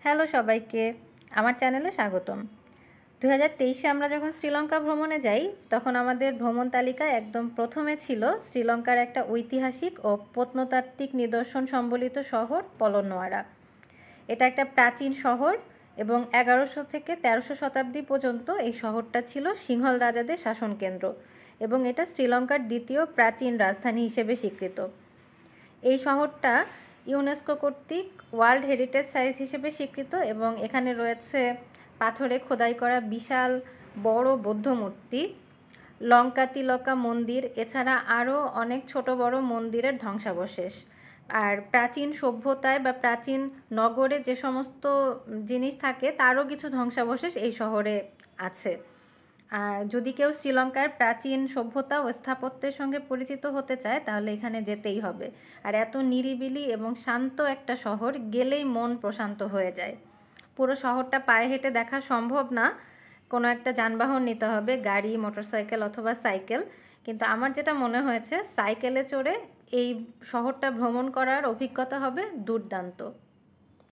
Hello সবাইকে, আমার চ্যানেলে স্বাগতম। 2023-এ আমরা যখন শ্রীলঙ্কা ভ্রমণে যাই, তখন আমাদের ভ্রমণ তালিকায় একদম প্রথমে ছিল শ্রীলঙ্কার একটা ঐতিহাসিক ও প্রত্নতাত্ত্বিক নিদর্শন সম্বলিত শহর পলন্নোয়ারা। এটা একটা প্রাচীন শহর এবং 1100 থেকে 1300 শতাব্দী পর্যন্ত এই শহরটা ছিল সিংহল রাজাদের শাসনকেন্দ্র এবং এটা শ্রীলঙ্কার দ্বিতীয় প্রাচীন রাজধানী হিসেবে স্বীকৃত। এই শহরটা ইউনেস্কো কর্তৃক ওয়ার্ল্ড হেরিটেজ সাইট হিসেবে স্বীকৃত এবং এখানে রয়েছে পাথরে খোদাই করা বিশাল বড় বৌদ্ধ মূর্তি, লঙ্কা তিলকা মন্দির, এছাড়া আরও অনেক ছোট বড় মন্দিরের ধ্বংসাবশেষ। আর প্রাচীন সভ্যতায় বা প্রাচীন নগরে যে সমস্ত জিনিস থাকে তারও কিছু ধ্বংসাবশেষ এই শহরে আছে। আর যদি কেউ শ্রীলঙ্কার প্রাচীন সভ্যতা ও স্থাপত্যের সঙ্গে পরিচিত হতে চায় তাহলে এখানে যেতেই হবে। আর এত নিরিবিলি এবং শান্ত একটা শহর, গেলেই মন প্রশান্ত হয়ে যায়। পুরো শহরটা পায়ে হেঁটে দেখা সম্ভব না, কোনো একটা যানবাহন নিতে হবে, গাড়ি, মোটরসাইকেল অথবা সাইকেল। কিন্তু আমার যেটা মনে হয়েছে, সাইকেলে চড়ে এই শহরটা ভ্রমণ করার অভিজ্ঞতা হবে দুর্দান্ত।